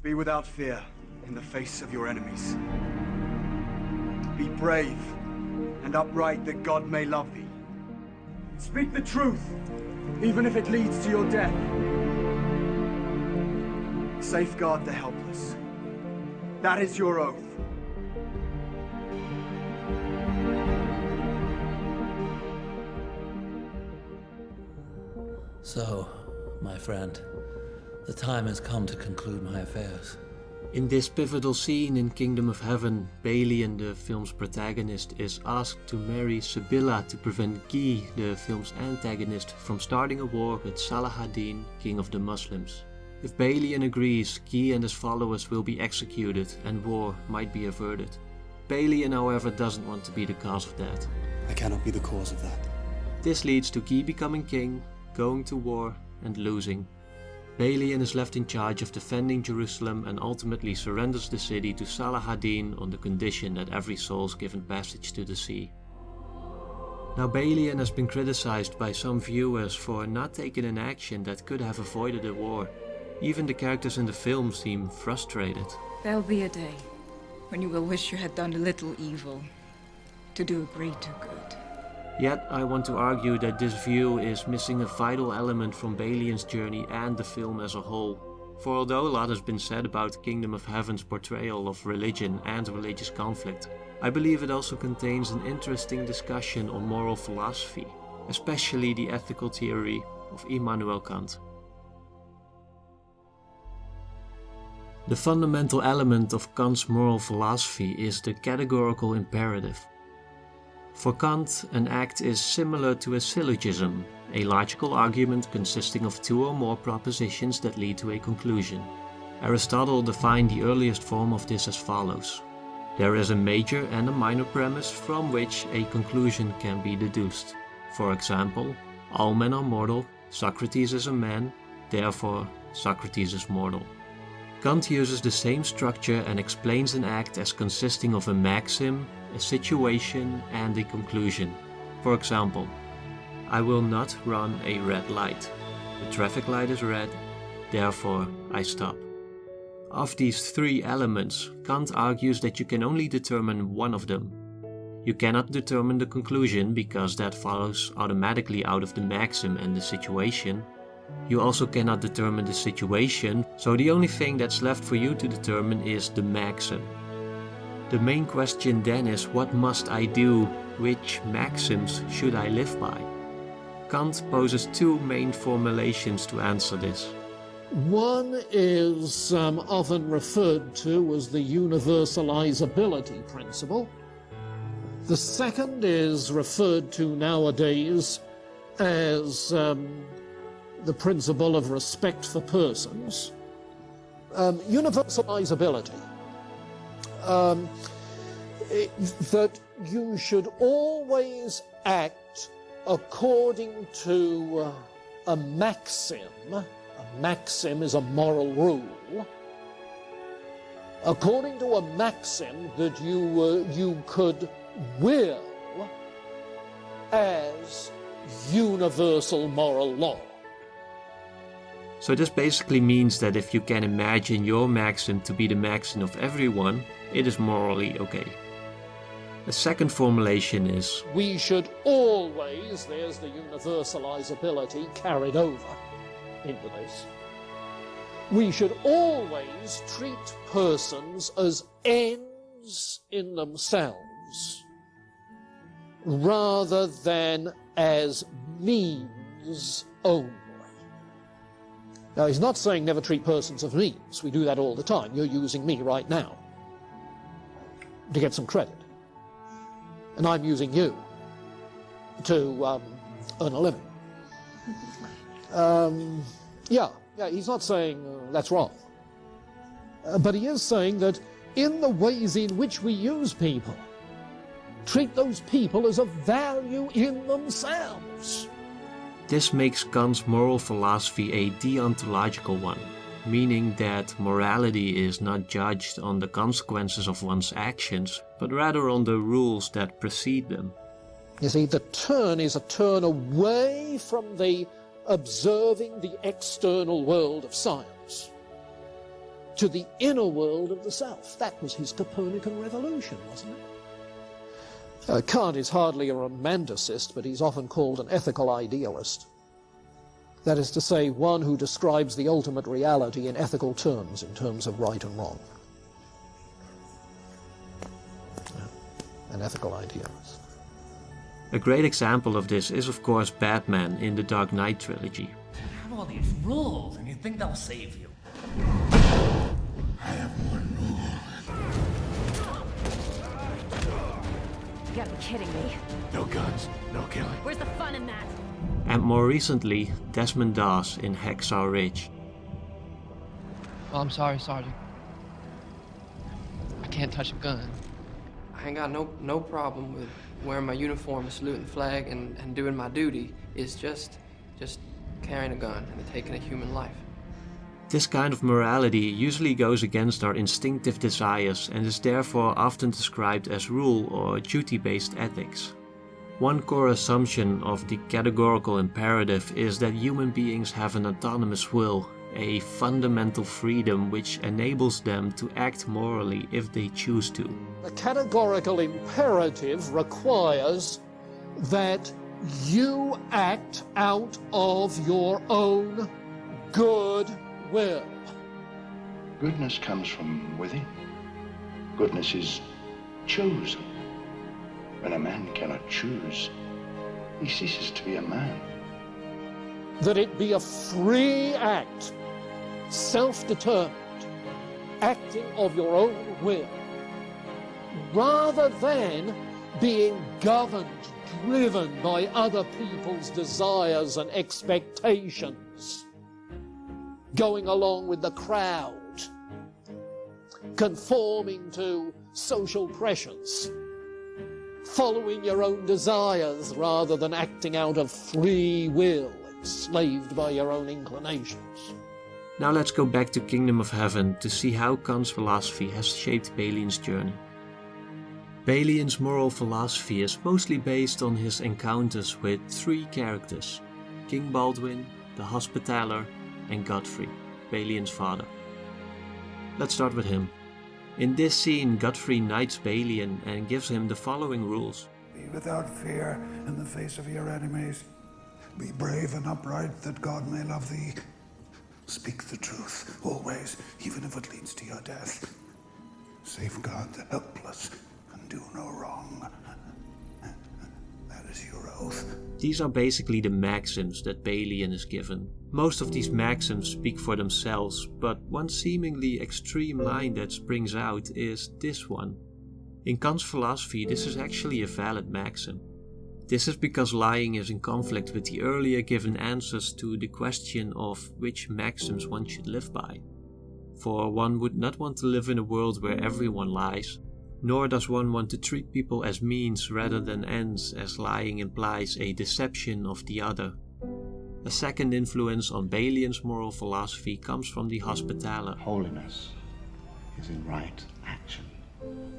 Be without fear in the face of your enemies. Be brave and upright that God may love thee. Speak the truth, even if it leads to your death. Safeguard the helpless. That is your oath. So, my friend, the time has come to conclude my affairs. In this pivotal scene in Kingdom of Heaven, Balian, the film's protagonist, is asked to marry Sibylla to prevent Guy, the film's antagonist, from starting a war with Salah ad-Din, king of the Muslims. If Balian agrees, Guy and his followers will be executed and war might be averted. Balian, however, doesn't want to be the cause of that. I cannot be the cause of that. This leads to Guy becoming king, going to war and losing. Balian is left in charge of defending Jerusalem and ultimately surrenders the city to Salah ad-Din on the condition that every soul is given passage to the sea. Now, Balian has been criticized by some viewers for not taking an action that could have avoided a war. Even the characters in the film seem frustrated. There'll be a day when you will wish you had done a little evil to do a greater good. Yet I want to argue that this view is missing a vital element from Balian's journey and the film as a whole. For although a lot has been said about Kingdom of Heaven's portrayal of religion and religious conflict, I believe it also contains an interesting discussion on moral philosophy, especially the ethical theory of Immanuel Kant. The fundamental element of Kant's moral philosophy is the categorical imperative. For Kant, an act is similar to a syllogism, a logical argument consisting of two or more propositions that lead to a conclusion. Aristotle defined the earliest form of this as follows. There is a major and a minor premise from which a conclusion can be deduced. For example, all men are mortal, Socrates is a man, therefore Socrates is mortal. Kant uses the same structure and explains an act as consisting of a maxim, a situation and a conclusion. For example, I will not run a red light. The traffic light is red, therefore I stop. Of these three elements, Kant argues that you can only determine one of them. You cannot determine the conclusion because that follows automatically out of the maxim and the situation. You also cannot determine the situation, so the only thing that's left for you to determine is the maxim. The main question then is, what must I do? Which maxims should I live by? Kant poses two main formulations to answer this. One is often referred to as the universalizability principle. The second is referred to nowadays as the principle of respect for persons. Universalizability. That you should always act according to a maxim. A maxim is a moral rule. According to a maxim that you could will as universal moral law. So this basically means that if you can imagine your maxim to be the maxim of everyone, it is morally okay. The second formulation is, we should always, there's the universalizability carried over into this, we should always treat persons as ends in themselves rather than as means only. Now, he's not saying never treat persons as means. We do that all the time. You're using me right now to get some credit. And I'm using you to earn a living. Yeah, he's not saying that's wrong. But he is saying that in the ways in which we use people, treat those people as of value in themselves. This makes Kant's moral philosophy a deontological one, meaning that morality is not judged on the consequences of one's actions, but rather on the rules that precede them. You see, the turn is a turn away from the observing the external world of science to the inner world of the self. That was his Copernican revolution, wasn't it? Kant is hardly a romanticist, but he's often called an ethical idealist. That is to say, one who describes the ultimate reality in ethical terms, in terms of right and wrong. An ethical idealist. A great example of this is of course Batman in the Dark Knight trilogy. You have all these rules and you think they'll save you. I have one rule. You gotta be kidding me. No guns, no killing. Where's the fun in that? And more recently, Desmond Doss in Hacksaw Ridge. Oh, I'm sorry, Sergeant. I can't touch a gun. I ain't got no problem with wearing my uniform and saluting the flag and doing my duty. It's just carrying a gun and taking a human life. This kind of morality usually goes against our instinctive desires and is therefore often described as rule or duty-based ethics. One core assumption of the categorical imperative is that human beings have an autonomous will, a fundamental freedom which enables them to act morally if they choose to. The categorical imperative requires that you act out of your own good will. Goodness comes from within. Goodness is chosen. When a man cannot choose, he ceases to be a man. That it be a free act, self-determined, acting of your own will, rather than being governed, driven by other people's desires and expectations, going along with the crowd, conforming to social pressures, following your own desires rather than acting out of free will, enslaved by your own inclinations. Now let's go back to Kingdom of Heaven to see how Kant's philosophy has shaped Balian's journey. Balian's moral philosophy is mostly based on his encounters with three characters: King Baldwin, the Hospitaller, and Godfrey, Balian's father. Let's start with him. In this scene, Godfrey knights Balian and gives him the following rules. Be without fear in the face of your enemies. Be brave and upright that God may love thee. Speak the truth, always, even if it leads to your death. Safeguard the helpless and do no wrong. That is your oath. These are basically the maxims that Balian is given. Most of these maxims speak for themselves, but one seemingly extreme line that springs out is this one. In Kant's philosophy, this is actually a valid maxim. This is because lying is in conflict with the earlier given answers to the question of which maxims one should live by. For one would not want to live in a world where everyone lies, nor does one want to treat people as means rather than ends, as lying implies a deception of the other. A second influence on Balian's moral philosophy comes from the Hospitaller. Holiness is in right action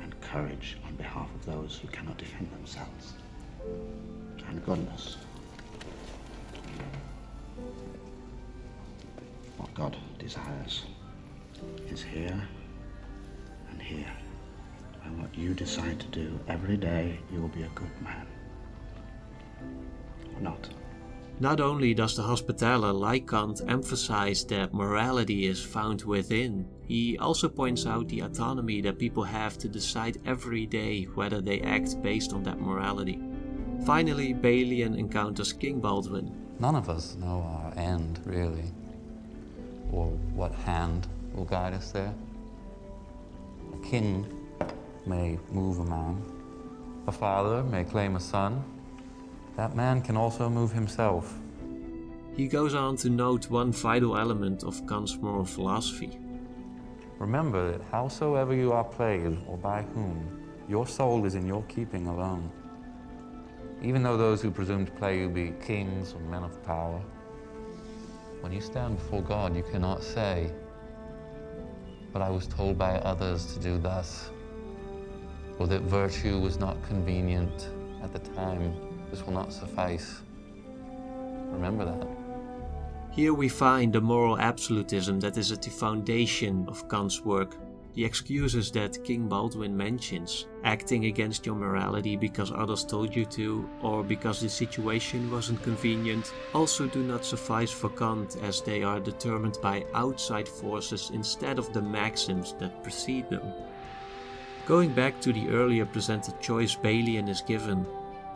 and courage on behalf of those who cannot defend themselves. And goodness. What God desires is here and here. And what you decide to do every day, you will be a good man. Or not. Not only does the Hospitaller, like Kant, emphasize that morality is found within, he also points out the autonomy that people have to decide every day whether they act based on that morality. Finally, Balian encounters King Baldwin. None of us know our end, really, or what hand will guide us there. A king may move a man. A father may claim a son. That man can also move himself. He goes on to note one vital element of Kant's moral philosophy. Remember that howsoever you are played, or by whom, your soul is in your keeping alone. Even though those who presume to play you be kings or men of power, when you stand before God, you cannot say, "But I was told by others to do thus," or that virtue was not convenient at the time. This will not suffice. Remember that. Here we find the moral absolutism that is at the foundation of Kant's work. The excuses that King Baldwin mentions, acting against your morality because others told you to, or because the situation wasn't convenient, also do not suffice for Kant, as they are determined by outside forces instead of the maxims that precede them. Going back to the earlier presented choice Balian is given,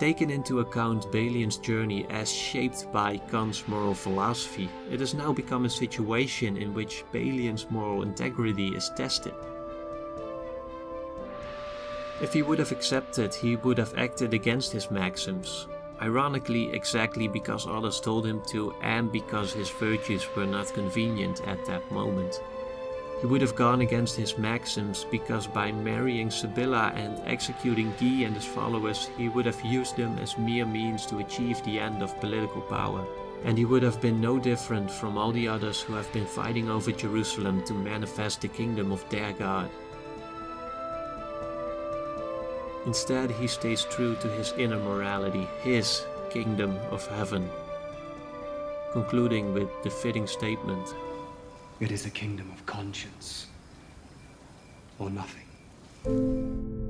taken into account Balian's journey as shaped by Kant's moral philosophy, it has now become a situation in which Balian's moral integrity is tested. If he would have accepted, he would have acted against his maxims, ironically exactly because others told him to and because his virtues were not convenient at that moment. He would have gone against his maxims because by marrying Sibylla and executing Guy and his followers, he would have used them as mere means to achieve the end of political power. And he would have been no different from all the others who have been fighting over Jerusalem to manifest the kingdom of their God. Instead, he stays true to his inner morality, his kingdom of heaven, concluding with the fitting statement, It is a kingdom of conscience, or nothing.